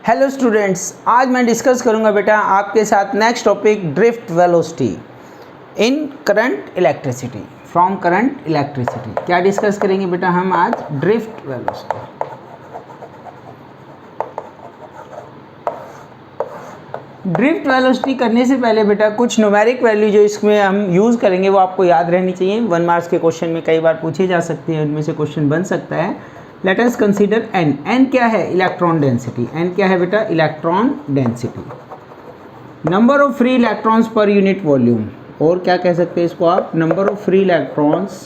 Hello students, आज मैं discuss करूंगा बेटा आपके साथ next topic drift velocity in current electricity from current electricity. क्या डिस्कस करेंगे बेटा हम आज? Drift velocity. ड्रिफ्ट वेलोसिटी करने से पहले बेटा कुछ न्यूमेरिक वैल्यू जो इसमें हम यूज़ करेंगे वो आपको याद रहनी चाहिए। 1 मार्क्स के क्वेश्चन में कई बार पूछे जा सकते हैं, उनमें से क्वेश्चन बन सकता है। Let us consider n. N क्या है? Electron density. एन क्या है बेटा? Electron density. Number of free electrons per unit volume, और क्या कह सकते हैं इसको आप? Number of free electrons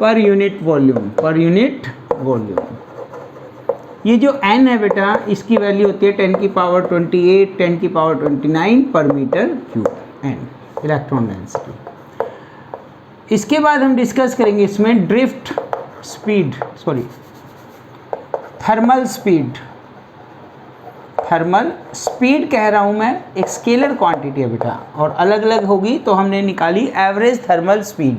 per unit volume, per unit volume. ये जो n है बेटा इसकी वैल्यू होती है 10 की पावर 28, 10 की power 29 per metre cube. n electron density. इसके बाद हम डिस्कस करेंगे इसमें drift speed, thermal speed. Thermal speed कह रहा हूँ मैं, एक स्केलर क्वांटिटी है बेटा और अलग अलग होगी, तो हमने निकाली एवरेज थर्मल स्पीड।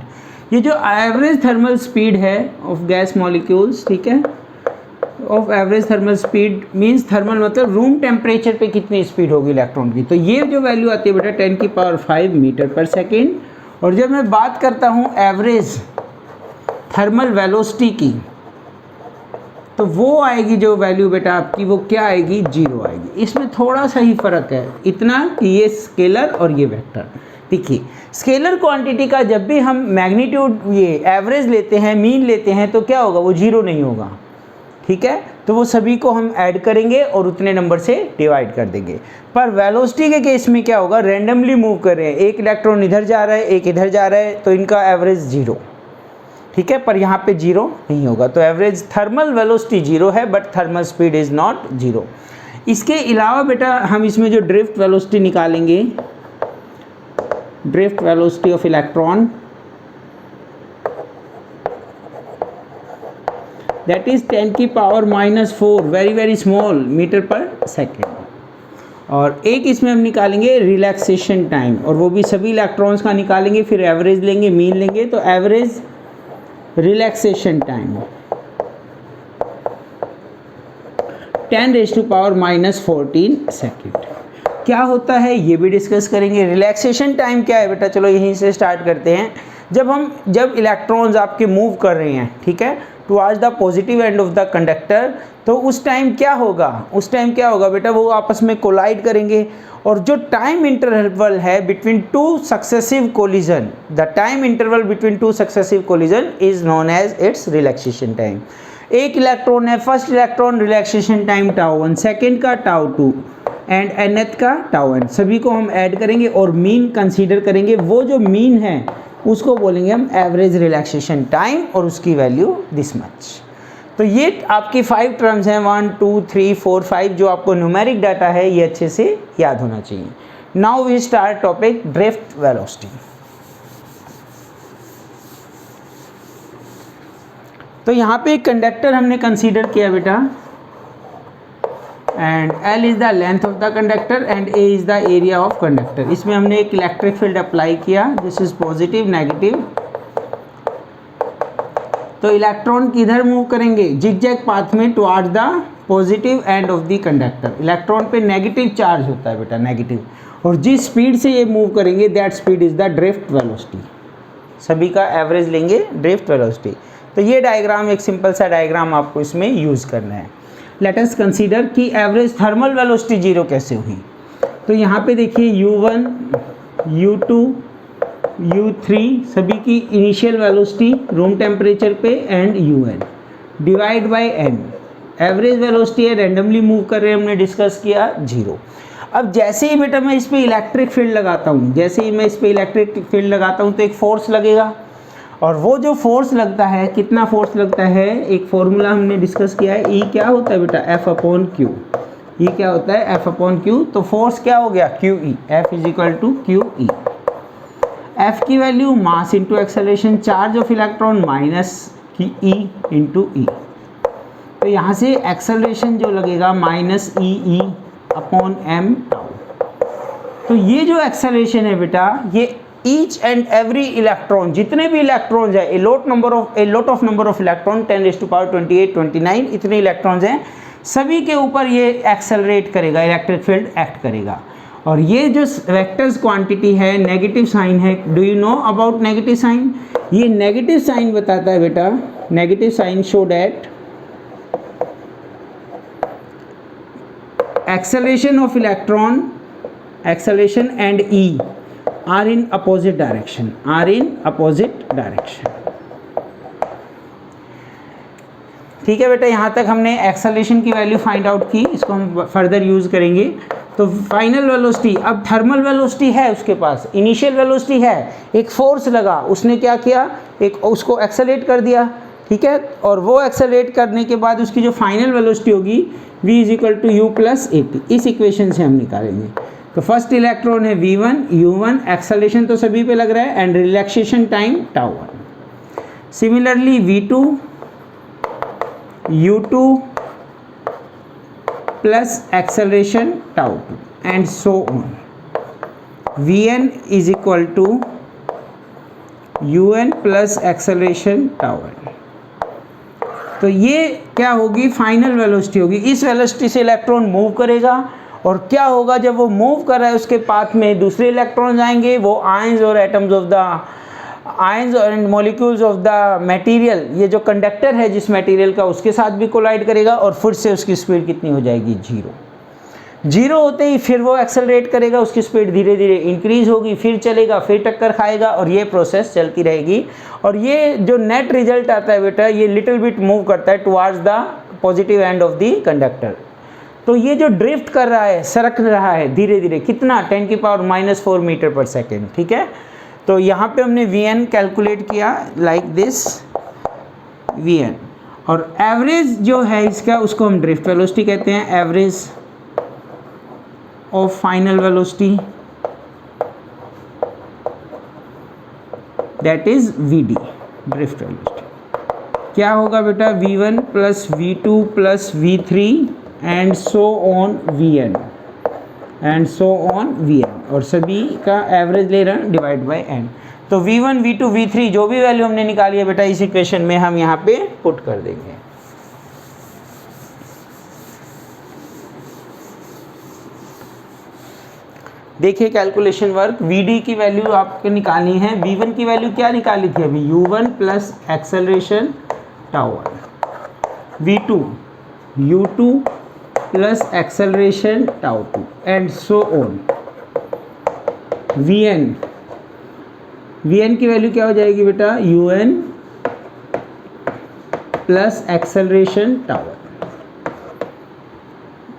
ये जो एवरेज थर्मल स्पीड है ऑफ गैस मॉलिक्यूल्स, ठीक है, of average thermal speed means thermal मतलब रूम टेम्परेचर पे कितनी स्पीड होगी इलेक्ट्रॉन की, तो ये जो वैल्यू आती है बेटा 10 की पावर 5 मीटर पर सेकेंड। और जब मैं बात करता हूँ एवरेज थर्मल वेलोसिटी की, तो वो आएगी जो वैल्यू बेटा आपकी, वो क्या आएगी? 0 आएगी। इसमें थोड़ा सा ही फ़र्क है, इतना कि ये स्केलर और ये वेक्टर। देखिए, स्केलर क्वांटिटी का जब भी हम मैग्नीट्यूड ये एवरेज लेते हैं, मीन लेते हैं, तो क्या होगा? वो 0 नहीं होगा, ठीक है। तो वो सभी को हम ऐड करेंगे और उतने नंबर से डिवाइड कर देंगे। पर वेलोसिटी के केस में क्या होगा? रैंडमली मूव कर रहे हैं, एक इलेक्ट्रॉन इधर जा रहा है, एक इधर जा रहा है, तो इनका एवरेज 0, ठीक है। पर यहाँ पे 0 नहीं होगा, तो एवरेज थर्मल वेलोसिटी 0 है, but thermal speed is not 0। इसके अलावा बेटा हम इसमें जो ड्रिफ्ट वेलोसिटी निकालेंगे, drift velocity of electron, that is 10 की power -4, very very small metre per second. और एक इसमें हम निकालेंगे रिलैक्सेशन टाइम, और वो भी सभी इलेक्ट्रॉन्स का निकालेंगे, फिर एवरेज लेंगे, मीन लेंगे, तो एवरेज रिलैक्सेशन टाइम 10⁻⁻14 सेकेंड। क्या होता है ये भी डिस्कस करेंगे। रिलैक्सेशन टाइम क्या है बेटा? चलो यहीं से स्टार्ट करते हैं। जब इलेक्ट्रॉन्स आपके मूव कर रहे हैं, ठीक है, towards the positive end of the conductor, तो उस टाइम क्या होगा? उस टाइम क्या होगा बेटा? वो आपस में कोलाइड करेंगे, और जो टाइम इंटरवल है between two successive collision, the time interval between two successive collision is known as its relaxation time. एक इलेक्ट्रॉन है, first electron relaxation time τ1, second का τ2 एंड nth का τn, सभी को हम ऐड करेंगे और मीन कंसीडर करेंगे। वो जो मीन है उसको बोलेंगे हम एवरेज रिलैक्सेशन टाइम, और उसकी वैल्यू दिस मच। तो ये आपकी 5 टर्म्स हैं, 1 2 3 4 5, जो आपको न्यूमेरिक डाटा है ये अच्छे से याद होना चाहिए। Now we start topic drift velocity. तो यहाँ पे एक कंडक्टर हमने कंसीडर किया बेटा, and L is the length of the conductor and A is the area of conductor. इसमें हमने एक इलेक्ट्रिक फील्ड अप्लाई किया, दिस इज पॉजिटिव नेगेटिव। तो इलेक्ट्रॉन किधर मूव करेंगे? जिगजैग पाथ में towards the positive end of the conductor. Electron पे negative charge होता है बेटा, नेगेटिव, और जिस स्पीड से ये मूव करेंगे that speed is the drift velocity. सभी का एवरेज लेंगे, ड्रिफ्ट वेलोसिटी। तो ये डायग्राम, एक सिंपल सा डायग्राम आपको इसमें यूज़ करना है। लेट अस कंसीडर कि एवरेज थर्मल वेलोसिटी 0 कैसे हुई। तो यहाँ पे देखिए U1, U2, U3 सभी की इनिशियल वेलोसिटी रूम टेम्परेचर पे, and UN divide by n। Average velocity है, रैंडमली मूव कर रहे हैं, हमने डिस्कस किया 0। अब जैसे ही बेटा मैं इस पर इलेक्ट्रिक फील्ड लगाता हूँ, जैसे ही मैं इस पर इलेक्ट्रिक फील्ड लगाता हूँ तो एक फोर्स लगेगा, और वो जो फोर्स लगता है, कितना फोर्स लगता है? एक फॉर्मूला हमने डिस्कस किया है, E क्या होता है बेटा? F/Q। E क्या होता है? F/Q। तो फोर्स क्या हो गया? QE। F is equal to QE। F की value mass into acceleration, charge of electron minus की E इंटू E। तो यहाँ से एक्सेलरेशन जो लगेगा -EE/m। तो ये जो एक्सेलरेशन है बेटा, ये ईच एंड एवरी इलेक्ट्रॉन, जितने भी इलेक्ट्रॉन्स हैं, a lot of number of electron 10⁻28 29 इतने इलेक्ट्रॉन्स हैं, सभी के ऊपर ये एक्सेलरेट करेगा, इलेक्ट्रिक फील्ड एक्ट करेगा। और ये जो वेक्टर्स क्वांटिटी है, नेगेटिव साइन है। Do you know about negative sign? ये नेगेटिव साइन बताता है बेटा, negative sign show that acceleration of electron, acceleration and E are in opposite direction, ठीक है बेटा। यहाँ तक हमने एक्सेलरेशन की वैल्यू फाइंड आउट की, इसको हम फर्दर यूज़ करेंगे। तो फाइनल वेलोसिटी, अब थर्मल वेलोसिटी है उसके पास, इनिशियल वेलोसिटी है, एक फोर्स लगा, उसने क्या किया, एक उसको एक्सेलरेट कर दिया, ठीक है। और वो एक्सेलरेट करने के बाद उसकी जो फाइनल वेलोसिटी होगी v = u + at, इस इक्वेशन से हम निकालेंगे। तो फर्स्ट इलेक्ट्रॉन है v1, u1, एक्सेलरेशन तो सभी पे लग रहा है, and relaxation time τ1। Similarly v2, u2 plus acceleration τ2 and so on. vn = un plus acceleration τn। तो ये क्या होगी, फाइनल वेलोसिटी होगी। इस वेलोसिटी से इलेक्ट्रॉन मूव करेगा, और क्या होगा जब वो मूव कर रहा है उसके पाथ में दूसरे इलेक्ट्रॉन्स आएंगे, वो आयंस और atoms of the ions and molecules of the material, ये जो कंडक्टर है जिस मटेरियल का, उसके साथ भी कोलाइड करेगा, और फिर से उसकी स्पीड कितनी हो जाएगी, 0। 0 होते ही फिर वो एक्सेलरेट करेगा, उसकी स्पीड धीरे धीरे इंक्रीज होगी, फिर चलेगा, फिर टक्कर खाएगा, और ये प्रोसेस चलती रहेगी। और ये जो नेट रिजल्ट आता है बेटा, ये लिटिल बिट मूव करता है towards the positive end of the conductor. तो ये जो ड्रिफ्ट कर रहा है, सरक रहा है धीरे धीरे, कितना, 10⁻⁻4 मीटर/सेकेंड, ठीक है। तो यहाँ पे हमने Vn कैलकुलेट किया लाइक दिस Vn, और एवरेज जो है इसका, उसको हम ड्रिफ्ट वेलोसिटी कहते हैं, average of final velocity, that is Vd, drift velocity. क्या होगा बेटा, v1 + v2 + v3 and so on Vn, और सभी का एवरेज ले रहे हैं डिवाइड बाय n। तो v1, v2, v3 जो भी वैल्यू हमने निकाली है बेटा, इस इक्वेशन में हम यहाँ पे पुट कर देंगे। देखिए कैलकुलेशन वर्क, Vd की वैल्यू आपको निकालनी है। V1 की वैल्यू क्या निकाली थी अभी, u1 plus acceleration τ1, v2 u2 plus acceleration τ2 and so on. Vn की वैल्यू क्या हो जाएगी बेटा, un plus acceleration τ1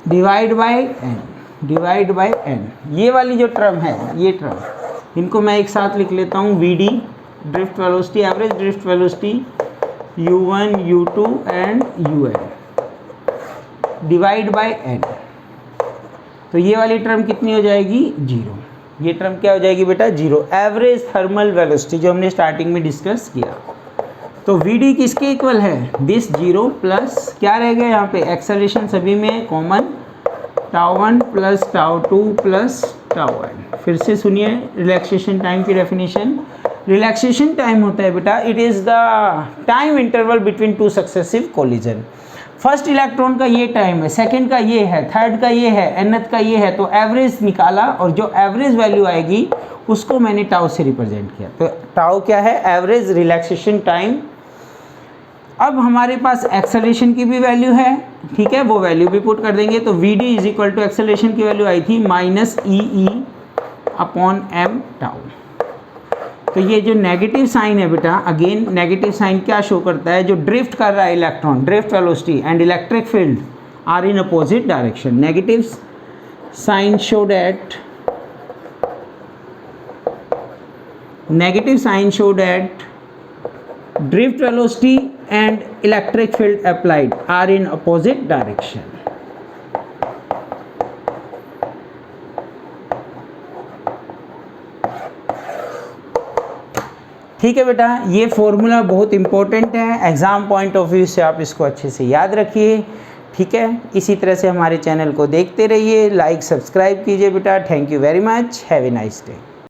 divide by n। ये वाली जो टर्म है, ये टर्म, इनको मैं एक साथ लिख लेता हूँ, Vd drift velocity, average drift velocity u1, u2 and un divide by n। तो ये वाली टर्म कितनी हो जाएगी, 0। ये टर्म क्या हो जाएगी बेटा, 0। एवरेज थर्मल वेलोसिटी जो हमने स्टार्टिंग में डिस्कस किया। तो Vd किसके इक्वल है, दिस 0 प्लस क्या रह गया यहाँ पे, एक्सेलरेशन सभी में कॉमन, τ1 प्लस τ2 प्लस τn। फिर से सुनिए रिलैक्सेशन टाइम की डेफिनेशन। रिलैक्सेशन टाइम होता है बेटा, it is the time interval between two successive collision. First electron का ये टाइम है, सेकंड का ये है, थर्ड का ये है, nth का ये है। तो एवरेज निकाला, और जो एवरेज वैल्यू आएगी उसको मैंने टाउ से रिप्रेजेंट किया। तो टाउ क्या है, एवरेज रिलैक्सेशन टाइम। अब हमारे पास एक्सेलरेशन की भी वैल्यू है, ठीक है, वो वैल्यू भी पुट कर देंगे। तो Vd = एक्सेलरेशन की वैल्यू आई थी -EE/m टाउ। तो ये जो नेगेटिव साइन है बेटा, अगेन नेगेटिव साइन क्या शो करता है, जो ड्रिफ्ट कर रहा है electron, drift velocity and electric field are in opposite direction. Negative sign show that drift velocity and electric field applied are in opposite direction. ठीक है बेटा, ये फॉर्मूला बहुत इंपॉर्टेंट है, एग्ज़ाम पॉइंट ऑफ व्यू से आप इसको अच्छे से याद रखिए, ठीक है। इसी तरह से हमारे चैनल को देखते रहिए, लाइक सब्सक्राइब कीजिए बेटा। Thank you very much, have a nice day.